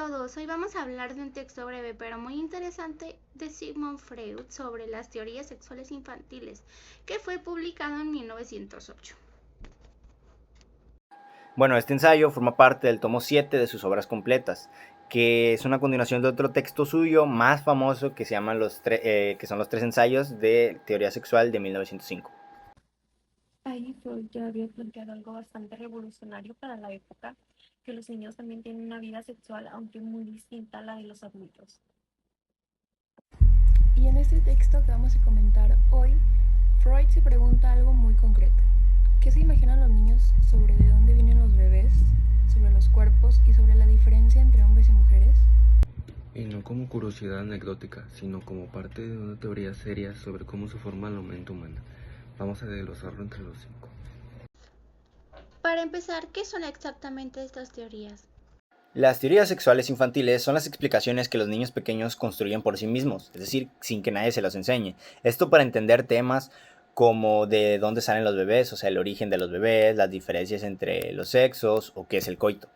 todos, hoy vamos a hablar de un texto breve pero muy interesante de Sigmund Freud sobre las teorías sexuales infantiles, que fue publicado en 1908. Bueno, este ensayo forma parte del tomo 7 de sus obras completas, que es una continuación de otro texto suyo más famoso que se llaman que son los tres ensayos de teoría sexual de 1905. Ahí Freud ya había planteado algo bastante revolucionario para la época, que los niños también tienen una vida sexual, aunque muy distinta a la de los adultos. Y en este texto que vamos a comentar hoy, Freud se pregunta algo muy concreto. ¿Qué se imaginan los niños sobre de dónde vienen los bebés, sobre los cuerpos y sobre la diferencia entre hombres y mujeres? Y no como curiosidad anecdótica, sino como parte de una teoría seria sobre cómo se forma la mente humana. Vamos a desglosarlo entre los 5. Para empezar, ¿qué son exactamente estas teorías? Las teorías sexuales infantiles son las explicaciones que los niños pequeños construyen por sí mismos, es decir, sin que nadie se los enseñe. Esto para entender temas como de dónde salen los bebés, o sea, el origen de los bebés, las diferencias entre los sexos o qué es el coito.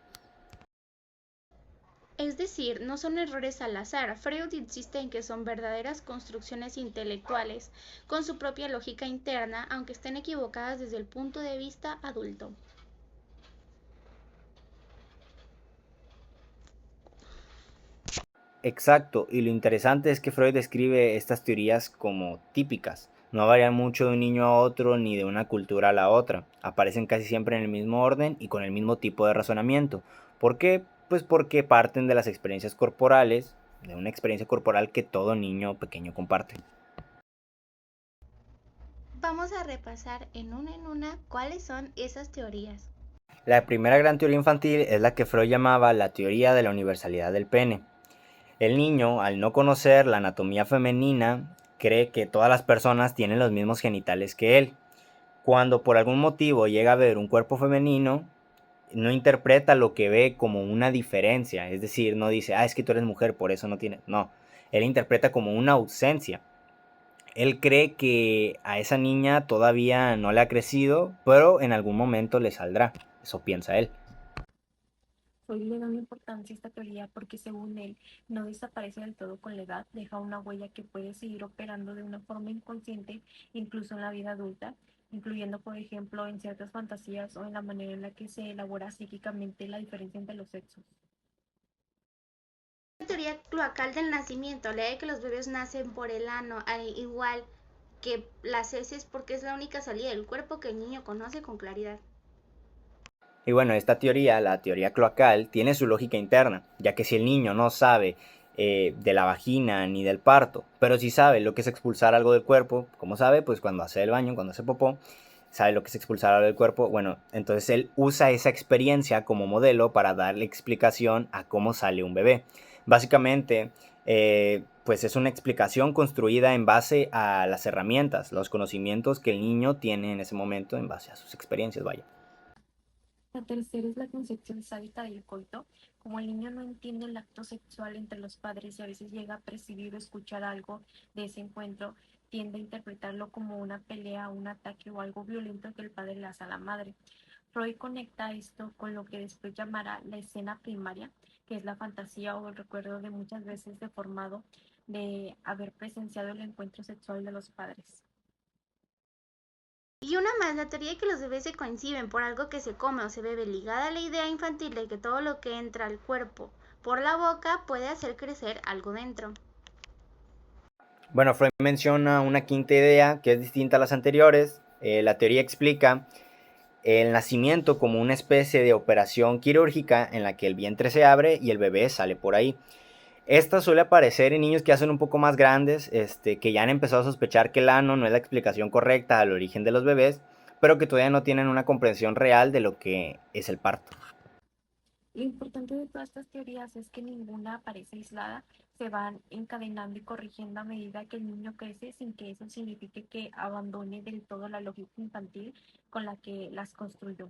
Es decir, no son errores al azar. Freud insiste en que son verdaderas construcciones intelectuales, con su propia lógica interna, aunque estén equivocadas desde el punto de vista adulto. Exacto, y lo interesante es que Freud describe estas teorías como típicas. No varían mucho de un niño a otro ni de una cultura a la otra. Aparecen casi siempre en el mismo orden y con el mismo tipo de razonamiento. ¿Por qué? Pues porque parten de las experiencias corporales, de una experiencia corporal que todo niño pequeño comparte. Vamos a repasar en una cuáles son esas teorías. La primera gran teoría infantil es la que Freud llamaba la teoría de la universalidad del pene. El niño, al no conocer la anatomía femenina, cree que todas las personas tienen los mismos genitales que él. Cuando por algún motivo llega a ver un cuerpo femenino, no interpreta lo que ve como una diferencia, es decir, no dice, es que tú eres mujer, por eso no tienes, no, él interpreta como una ausencia. Él cree que a esa niña todavía no le ha crecido, pero en algún momento le saldrá, eso piensa él. Freud le da una importancia a esta teoría porque, según él, no desaparece del todo con la edad, deja una huella que puede seguir operando de una forma inconsciente, incluso en la vida adulta, incluyendo, por ejemplo, en ciertas fantasías o en la manera en la que se elabora psíquicamente la diferencia entre los sexos. La teoría cloacal del nacimiento lee que los bebés nacen por el ano, al igual que las heces, porque es la única salida del cuerpo que el niño conoce con claridad. Y bueno, esta teoría, la teoría cloacal, tiene su lógica interna, ya que si el niño no sabe de la vagina ni del parto, pero sí sabe lo que es expulsar algo del cuerpo, ¿cómo sabe? Pues cuando hace el baño, cuando hace popó, sabe lo que es expulsar algo del cuerpo. Bueno, entonces él usa esa experiencia como modelo para darle explicación a cómo sale un bebé. Básicamente, pues es una explicación construida en base a las herramientas, los conocimientos que el niño tiene en ese momento en base a sus experiencias, vaya. La tercera es la concepción sádica del coito. Como el niño no entiende el acto sexual entre los padres y a veces llega a percibir o escuchar algo de ese encuentro, tiende a interpretarlo como una pelea, un ataque o algo violento que el padre le hace a la madre. Freud conecta esto con lo que después llamará la escena primaria, que es la fantasía o el recuerdo de muchas veces deformado de haber presenciado el encuentro sexual de los padres. Y una más, la teoría de que los bebés se coinciden por algo que se come o se bebe, ligada a la idea infantil de que todo lo que entra al cuerpo por la boca puede hacer crecer algo dentro. Bueno, Freud menciona una quinta idea que es distinta a las anteriores. La teoría explica el nacimiento como una especie de operación quirúrgica en la que el vientre se abre y el bebé sale por ahí. Esta suele aparecer en niños que ya son un poco más grandes, que ya han empezado a sospechar que el ano no es la explicación correcta al origen de los bebés, pero que todavía no tienen una comprensión real de lo que es el parto. Lo importante de todas estas teorías es que ninguna aparece aislada, se van encadenando y corrigiendo a medida que el niño crece sin que eso signifique que abandone del todo la lógica infantil con la que las construyó.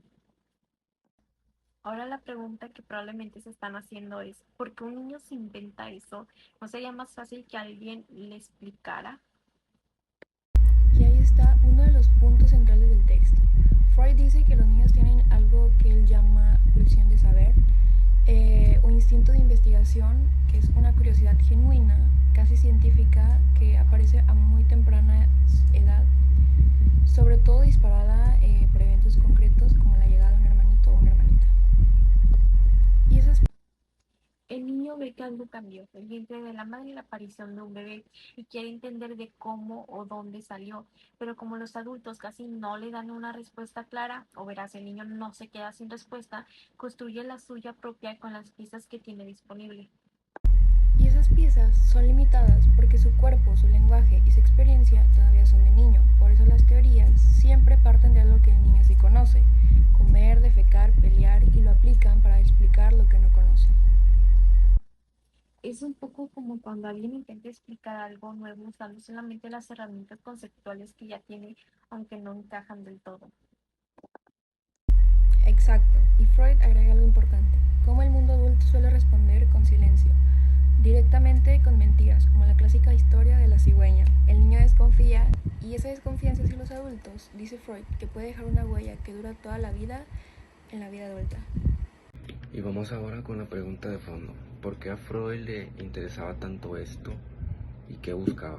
Ahora la pregunta que probablemente se están haciendo es, ¿por qué un niño se inventa eso? ¿No sería más fácil que alguien le explicara? Y ahí está uno de los puntos centrales del texto. Freud dice que los niños tienen algo que él llama pulsión de saber, o instinto de investigación explicación, que es una curiosidad genuina, casi científica, que aparece a muy temprana edad, sobre todo disparada por eventos concretos como la llegada de un hermanito o una hermanita. Y esas El niño ve que algo cambió, el vientre de la madre y la aparición de un bebé y quiere entender de cómo o dónde salió, pero como los adultos casi no le dan una respuesta clara, o verás, el niño no se queda sin respuesta, construye la suya propia con las piezas que tiene disponible. Y esas piezas son limitadas porque su cuerpo, su lenguaje y su experiencia todavía son de niño. Por eso las teorías siempre parten de algo que el niño sí conoce: comer, defecar, pelear, y lo aplican para explicar lo que no conocen. Es un poco como cuando alguien intenta explicar algo nuevo usando solamente las herramientas conceptuales que ya tiene, aunque no encajan del todo. Exacto, y Freud agrega algo importante: cómo el mundo adulto suele responder con silencio, directamente con mentiras, como la clásica historia de la cigüeña. El niño desconfía, y esa desconfianza hacia los adultos, dice Freud, que puede dejar una huella que dura toda la vida en la vida adulta. Y vamos ahora con la pregunta de fondo. ¿Por qué a Freud le interesaba tanto esto y qué buscaba?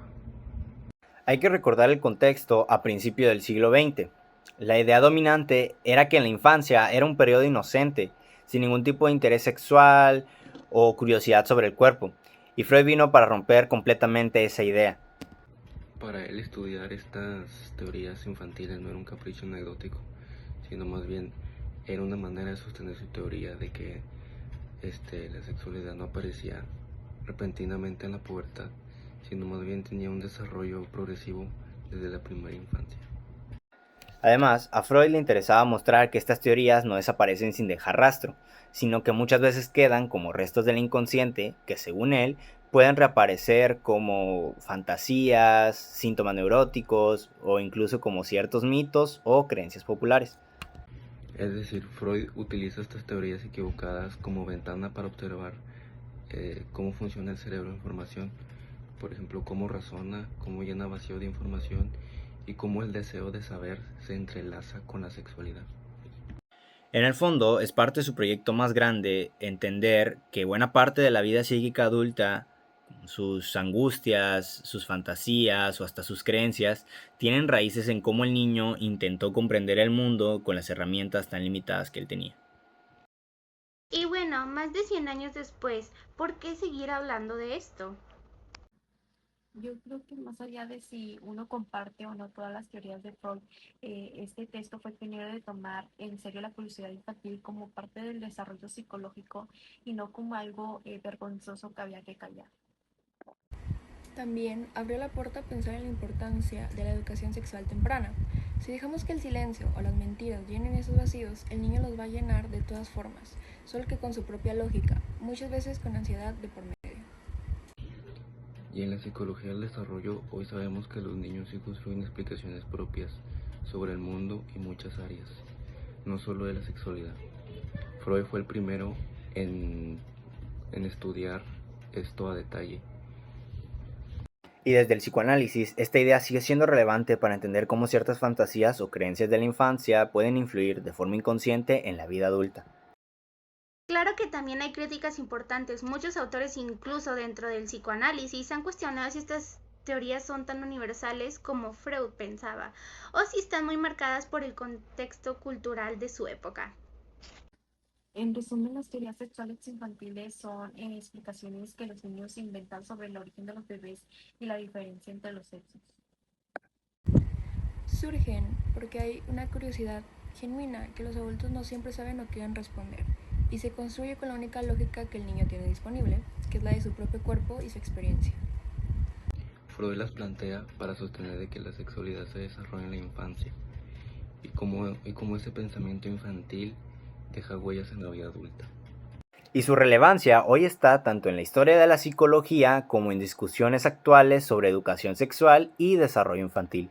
Hay que recordar el contexto a principios del siglo XX. La idea dominante era que en la infancia era un periodo inocente, sin ningún tipo de interés sexual o curiosidad sobre el cuerpo, y Freud vino para romper completamente esa idea. Para él estudiar estas teorías infantiles no era un capricho anecdótico, sino más bien era una manera de sostener su teoría de que la sexualidad no aparecía repentinamente en la pubertad, sino más bien tenía un desarrollo progresivo desde la primera infancia. Además, a Freud le interesaba mostrar que estas teorías no desaparecen sin dejar rastro, sino que muchas veces quedan como restos del inconsciente que, según él, pueden reaparecer como fantasías, síntomas neuróticos o incluso como ciertos mitos o creencias populares. Es decir, Freud utiliza estas teorías equivocadas como ventana para observar cómo funciona el cerebro de información, por ejemplo, cómo razona, cómo llena vacío de información y cómo el deseo de saber se entrelaza con la sexualidad. En el fondo, es parte de su proyecto más grande entender que buena parte de la vida psíquica adulta, sus angustias, sus fantasías o hasta sus creencias, tienen raíces en cómo el niño intentó comprender el mundo con las herramientas tan limitadas que él tenía. Y bueno, más de 100 años después, ¿por qué seguir hablando de esto? Yo creo que más allá de si uno comparte o no todas las teorías de Freud, este texto fue pionero de tomar en serio la curiosidad infantil como parte del desarrollo psicológico y no como algo vergonzoso que había que callar. También abrió la puerta a pensar en la importancia de la educación sexual temprana. Si dejamos que el silencio o las mentiras llenen esos vacíos, el niño los va a llenar de todas formas, solo que con su propia lógica, muchas veces con ansiedad de por medio. Y en la psicología del desarrollo, hoy sabemos que los niños sí construyen explicaciones propias sobre el mundo y muchas áreas, no solo de la sexualidad. Freud fue el primero en estudiar esto a detalle. Y desde el psicoanálisis, esta idea sigue siendo relevante para entender cómo ciertas fantasías o creencias de la infancia pueden influir de forma inconsciente en la vida adulta. Claro que también hay críticas importantes. Muchos autores, incluso dentro del psicoanálisis, han cuestionado si estas teorías son tan universales como Freud pensaba, o si están muy marcadas por el contexto cultural de su época. En resumen, las teorías sexuales infantiles son explicaciones que los niños inventan sobre el origen de los bebés y la diferencia entre los sexos. Surgen porque hay una curiosidad genuina que los adultos no siempre saben o quieren responder, y se construye con la única lógica que el niño tiene disponible, que es la de su propio cuerpo y su experiencia. Freud las plantea para sostener de que la sexualidad se desarrolla en la infancia y cómo ese pensamiento infantil deja huellas en la vida adulta. Y su relevancia hoy está tanto en la historia de la psicología como en discusiones actuales sobre educación sexual y desarrollo infantil.